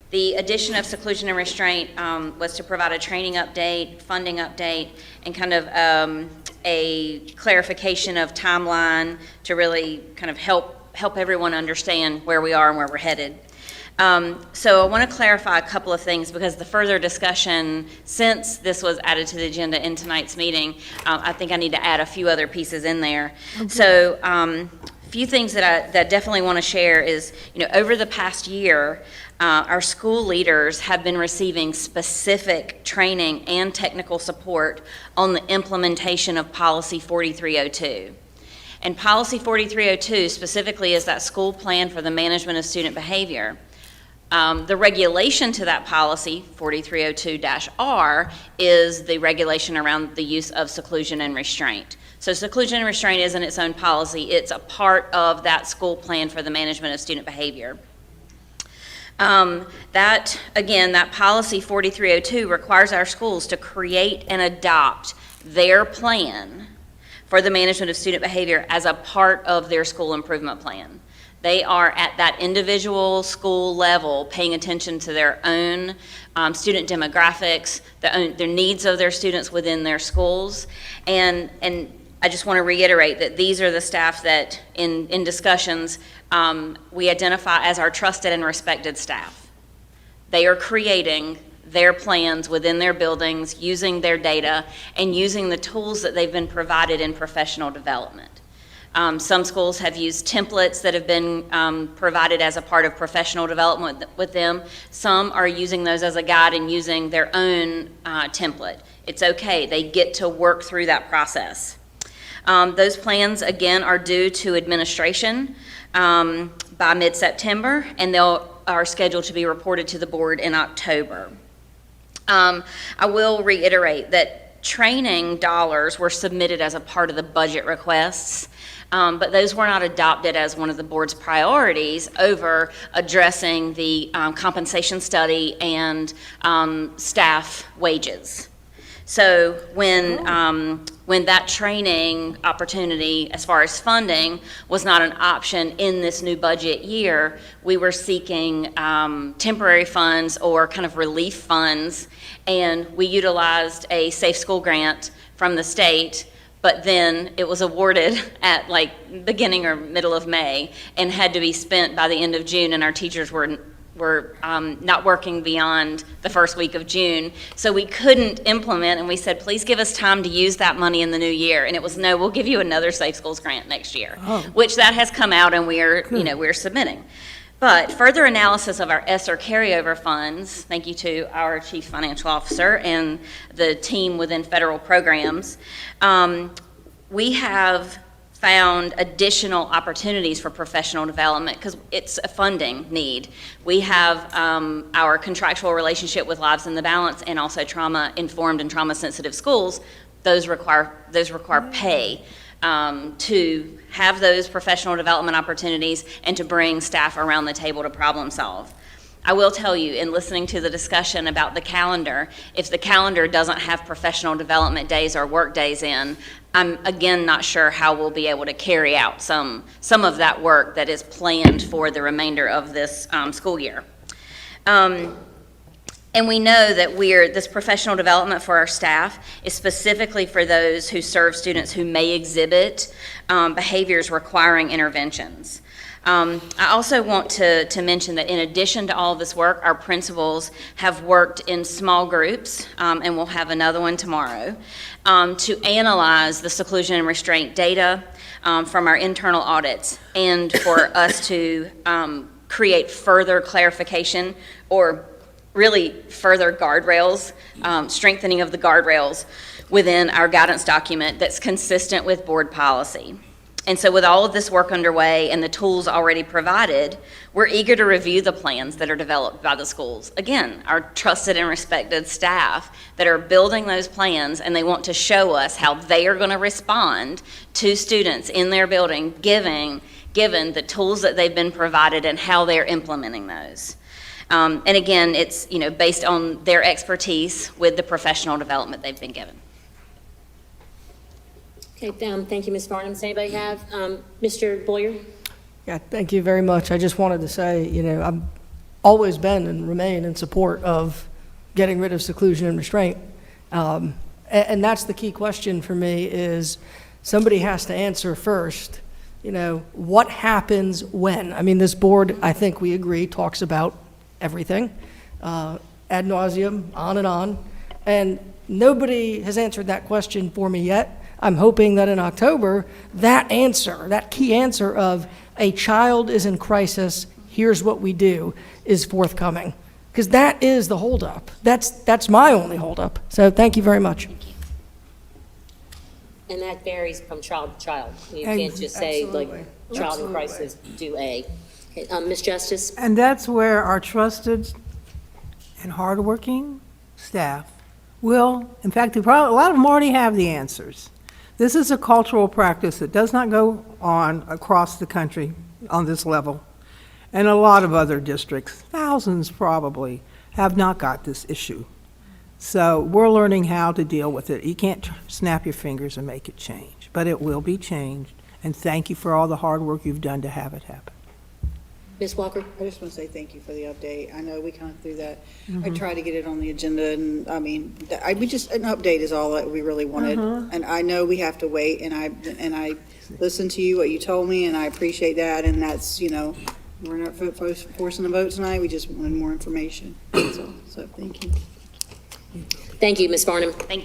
The addition of seclusion and restraint was to provide a training update, funding update, and kind of a clarification of timeline to really kind of help everyone understand where we are and where we're headed. So I want to clarify a couple of things because the further discussion since this was added to the agenda in tonight's meeting, I think I need to add a few other pieces in there. Okay. So a few things that I definitely want to share is, over the past year, our school leaders have been receiving specific training and technical support on the implementation of Policy 4302. And Policy 4302 specifically is that school plan for the management of student behavior. The regulation to that policy, 4302-R, is the regulation around the use of seclusion and restraint. So seclusion and restraint isn't its own policy, it's a part of that school plan for the management of student behavior. That policy 4302 requires our schools to create and adopt their plan for the management of student behavior as a part of their school improvement plan. They are at that individual school level paying attention to their own student demographics, their needs of their students within their schools. And I just want to reiterate that these are the staff that in discussions we identify as our trusted and respected staff. They are creating their plans within their buildings, using their data, and using the tools that they've been provided in professional development. Some schools have used templates that have been provided as a part of professional development with them. Some are using those as a guide and using their own template. It's okay, they get to work through that process. Those plans, again, are due to administration by mid-September, and they are scheduled to be reported to the board in October. I will reiterate that training dollars were submitted as a part of the budget requests, but those were not adopted as one of the board's priorities over addressing the compensation study and staff wages. So when that training opportunity, as far as funding, was not an option in this new budget year, we were seeking temporary funds or kind of relief funds, and we utilized a Safe School grant from the state, but then it was awarded at like beginning or middle of May and had to be spent by the end of June, and our teachers were not working beyond the first week of June, so we couldn't implement, and we said, please give us time to use that money in the new year, and it was, no, we'll give you another Safe Schools grant next year, which that has come out, and we're submitting. But further analysis of our ESSER carryover funds, thank you to our Chief Financial Officer and the team within federal programs, we have found additional opportunities for professional development because it's a funding need. We have our contractual relationship with Lives in the Balance and also trauma-informed and trauma-sensitive schools. Those require pay to have those professional development opportunities and to bring staff around the table to problem solve. I will tell you, in listening to the discussion about the calendar, if the calendar doesn't have professional development days or work days in, I'm again not sure how we'll be able to carry out some of that work that is planned for the remainder of this school year. And we know that this professional development for our staff is specifically for those who serve students who may exhibit behaviors requiring interventions. I also want to mention that in addition to all of this work, our principals have worked in small groups, and we'll have another one tomorrow, to analyze the seclusion and restraint data from our internal audits and for us to create further clarification or really further guardrails, strengthening of the guardrails within our guidance document that's consistent with board policy. And so with all of this work underway and the tools already provided, we're eager to review the plans that are developed by the schools. Again, our trusted and respected staff that are building those plans, and they want to show us how they are going to respond to students in their building, given the tools that they've been provided and how they're implementing those. And again, it's based on their expertise with the professional development they've been given. Okay, thank you, Ms. Varnam. Does anybody have Mr. Beaulieu? Yeah, thank you very much. I just wanted to say, I'm always been and remain in support of getting rid of seclusion and restraint. And that's the key question for me is somebody has to answer first, what happens when? I mean, this board, I think we agree, talks about everything, ad nauseum, on, and nobody has answered that question for me yet. I'm hoping that in October, that key answer of a child is in crisis, here's what we do, is forthcoming. Because that is the holdup. That's my only holdup. So thank you very much. And that varies from child to child. You can't just say, like, Absolutely. child in Absolutely. crisis, do A. Okay, Ms. Justice? And that's where our trusted and hardworking staff will, in fact, a lot of them already have the answers. This is a cultural practice that does not go on across the country on this level. And a lot of other districts, thousands probably, have not got this issue. So we're learning how to deal with it. You can't snap your fingers and make it change, but it will be changed. And thank you for all the hard work you've done to have it happen. Ms. Walker? I just want to say thank you for the update. I know we kind of threw that. I tried to get it on the agenda, and I mean, an update is all that we really wanted. And I know we have to wait, and I listened to you, what you told me, and I appreciate that. And that's, we're not forcing a vote tonight. We just wanted more information. That's all. So thank you. Thank you, Ms. Varnam. Thank